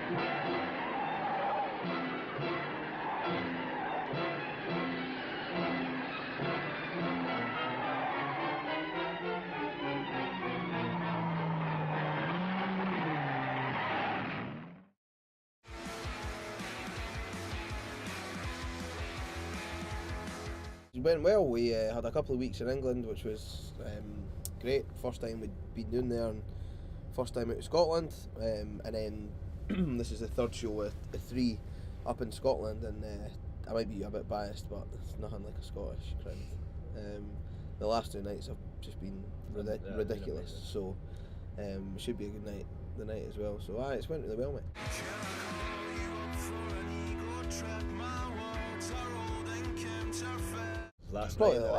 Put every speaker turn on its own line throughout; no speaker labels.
It went well. We had a couple of weeks in England, which was great. First time we'd been doing there, and first time out of Scotland. And then this is the third show with 3 up in Scotland, and I might be a bit biased, but it's nothing like a Scottish crowd. The last 2 nights have just been ridiculous, so it should be a good night the night as well. So it's went really well, mate. Probably the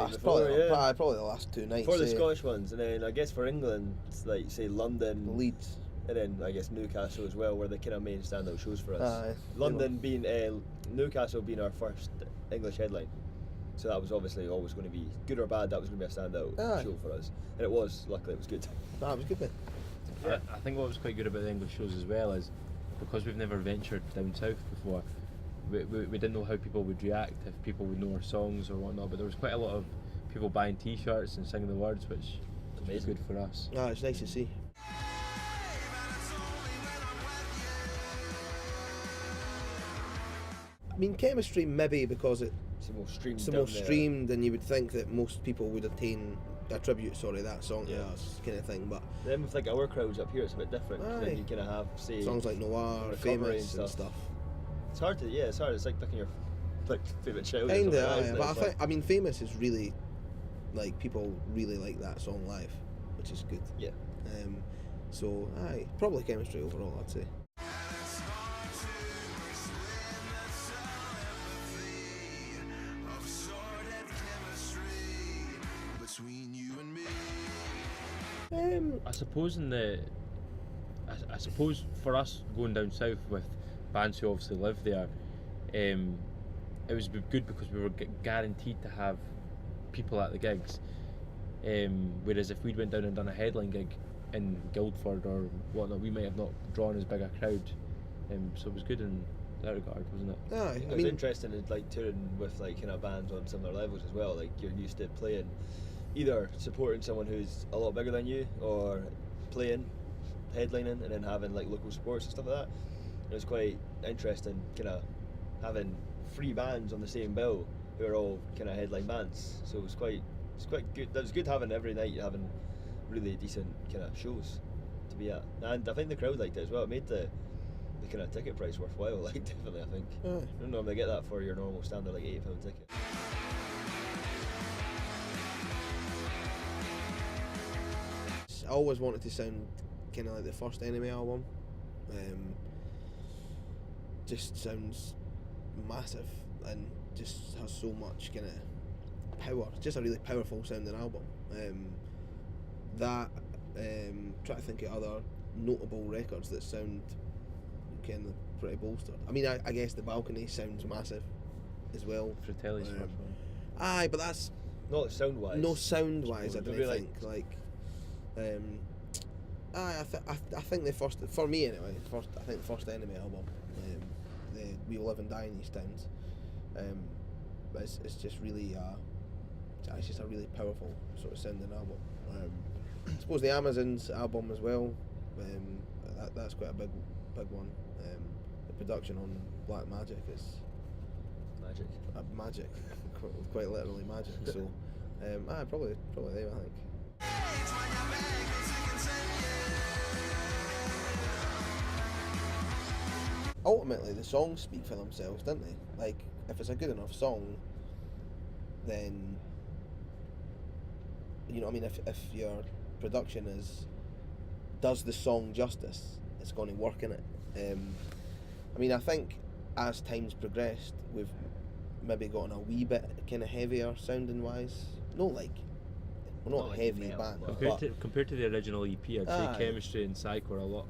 last 2 nights.
For the Scottish ones, and then I guess for England, it's like say London,
Leeds,
and then I guess Newcastle as well, were the kind of main standout shows for us. London being Newcastle being our first English headline, so that was obviously always going to be good or bad. That was going to be a standout show for us, and it was. Luckily, it was good.
It was good, mate.
Yeah. I think what was quite good about the English shows as well is because we've never ventured down south before. We didn't know how people would react, if people would know our songs or whatnot, but there was quite a lot of people buying t-shirts and singing the words, which was good for us.
It's nice to see. I mean, chemistry maybe because it's the most streamed, and you would think that most people would attribute that song to us, kind of thing. But
then with like our crowds up here, it's a bit different. Then you kind of have
songs like Noir, Famous and stuff.
It's hard to, it's hard. It's like picking your favourite child.
But I mean, Famous is really people really like that song live, which is good.
Yeah.
So probably chemistry overall, I'd say.
I suppose for us going down south with bands who obviously live there, it was good because we were guaranteed to have people at the gigs. Whereas if we'd went down and done a headline gig in Guildford or whatnot, we might have not drawn as big a crowd. So it was good in that regard, wasn't it?
It was interesting in touring with kind of bands on similar levels as well. Like you're used to playing, either supporting someone who's a lot bigger than you, or playing, headlining, and then having local supports and stuff like that. It was quite interesting, kind of having 3 bands on the same bill who are all kind of headline bands. So it was quite good. That was good having every night having really decent kind of shows to be at, and I think the crowd liked it as well. It made the kind of ticket price worthwhile. Definitely, I think. You don't normally get that for your normal standard £80 ticket.
I always wanted to sound kind of like the first Enemy album. Just sounds massive and just has so much kind of power. It's just a really powerful sounding album. Try to think of other notable records that sound kind of pretty bolstered. I mean, I guess The Balcony sounds massive as well.
Fratelli's first
one. But that's
not sound wise.
No sound wise, I don't think. I think the first, for me anyway, I think the first Enemy album, the We Live and Die in These Towns, it's just really, it's just a really powerful sort of sounding album. I suppose the Amazons album as well, that's quite a big one. The production on Black Magic is magic, quite literally magic. So, probably them, I think. Ultimately, the songs speak for themselves, don't they? If it's a good enough song, then if your production does the song justice, it's going to work in it. I think as time's progressed, we've maybe gotten a wee bit kind of heavier sounding wise. We're not a heavy band.
Compared to the original EP, I'd say Chemistry and Psych were a lot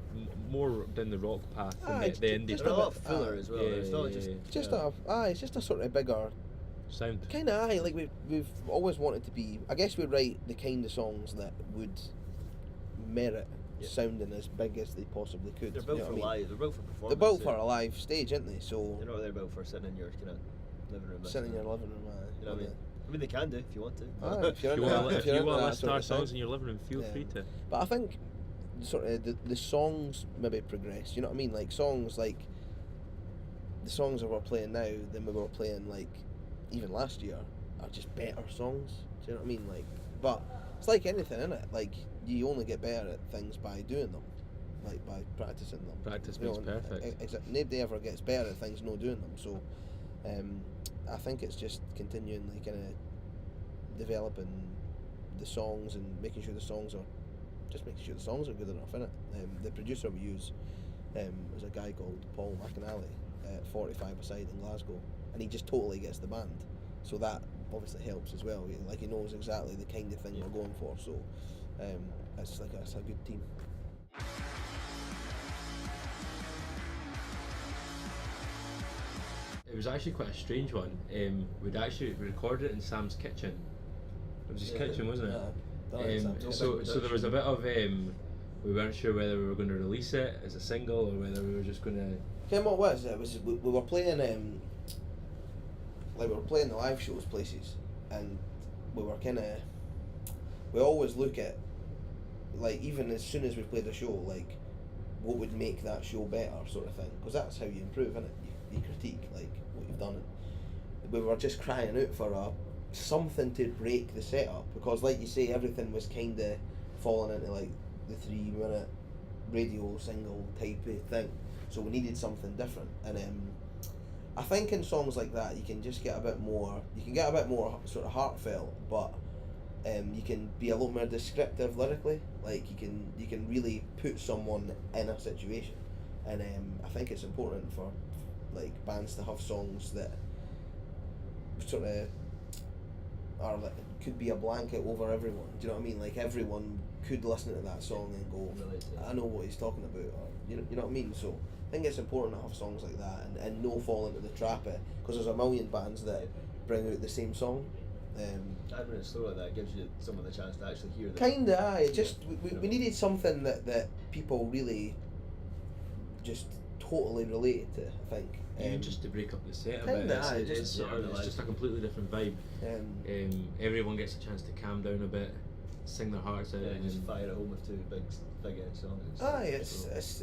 more down the rock path than the indie stuff.
A lot fuller as well. It's not
it's just a sort of bigger
sound.
Kind of we've always wanted to be. I guess we write the kind of songs that would merit
Yeah.
sounding as big as they possibly could.
They're
you
built
know
for
what I mean?
live. They're built for performance.
They're built for a live stage, aren't they? So
They're not really built for sitting in your kind of living room.
sitting in your
listening.
living room,
You know what I mean? I mean, they can do if you want to.
If you're
If you
into
want
that-
if you want to
into that
list
sort
our
of thing.
songs in your living room, feel
Yeah.
free to.
But I think sort of the songs maybe progress. You know what I mean? Like songs like the songs that we're playing now than we were playing like even last year are just better songs. Do you know what I mean? Like, but it's like anything, isn't it? Like you only get better at things by doing them, like by practicing them.
Practice
You
makes
know,
perfect.
Nobody ever gets better at things no doing them. So, I think it's just continuing like kind of developing the songs and making sure the songs are good enough, innit? The producer we use is a guy called Paul McAnally at 45 Aside in Glasgow, and he just totally gets the band, so that obviously helps as well. Like he knows exactly the kind of thing we're going for, so it's a good team.
It was actually quite a strange one. We'd actually recorded it in Sam's kitchen. It was his kitchen, wasn't it? So there was a bit of we weren't sure whether we were going to release it as a single or whether we were just going to.
Ken, what was it? Was we were playing like we were playing the live shows places, and we were kind of we always look at like even as soon as we played a show, like what would make that show better, sort of thing, because that's how you improve, isn't it? You critique like what you've done. We were just crying out for something to break the setup, because like you say, everything was kind of falling into like the 3-minute radio single type of thing, so we needed something different. And I think in songs like that you can just get a bit more sort of heartfelt, but you can be a little more descriptive lyrically. Like you can really put someone in a situation, and I think it's important for like bands to have songs that sort of are like, could be a blanket over everyone. Do you know what I mean? Like everyone could listen to that song and go, I know what he's talking about, or you know what I mean. So I think it's important to have songs like that and no fall into the trap, because there's a million bands that bring out the same song.
And when it's slow like that, it gives you someone the chance to actually hear the.
Kinda, aye. Just we needed something that people really just totally related to, I think.
Even just to break up the set a
Kinda,
bit,
aye,
it's just a completely different vibe. Everyone gets a chance to calm down a bit, sing their hearts out,
and just
and
fire at home with two big end songs.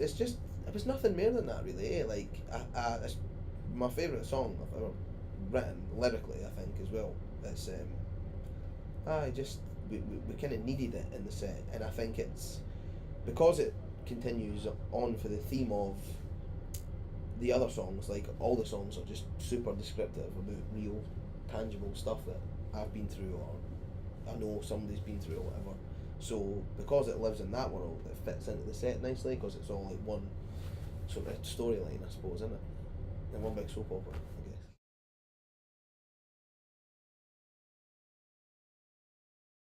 It's just it was nothing more than that really. Like it's my favourite song I've ever written lyrically, I think, as well. It's we kind of needed it in the set, and I think it's because it continues on for the theme of the other songs. Like all the songs are just super descriptive about real, tangible stuff that I've been through or I know somebody's been through or whatever. So because it lives in that world, it fits into the set nicely, because it's all like one sort of storyline, I suppose, isn't it? And one big soap opera, I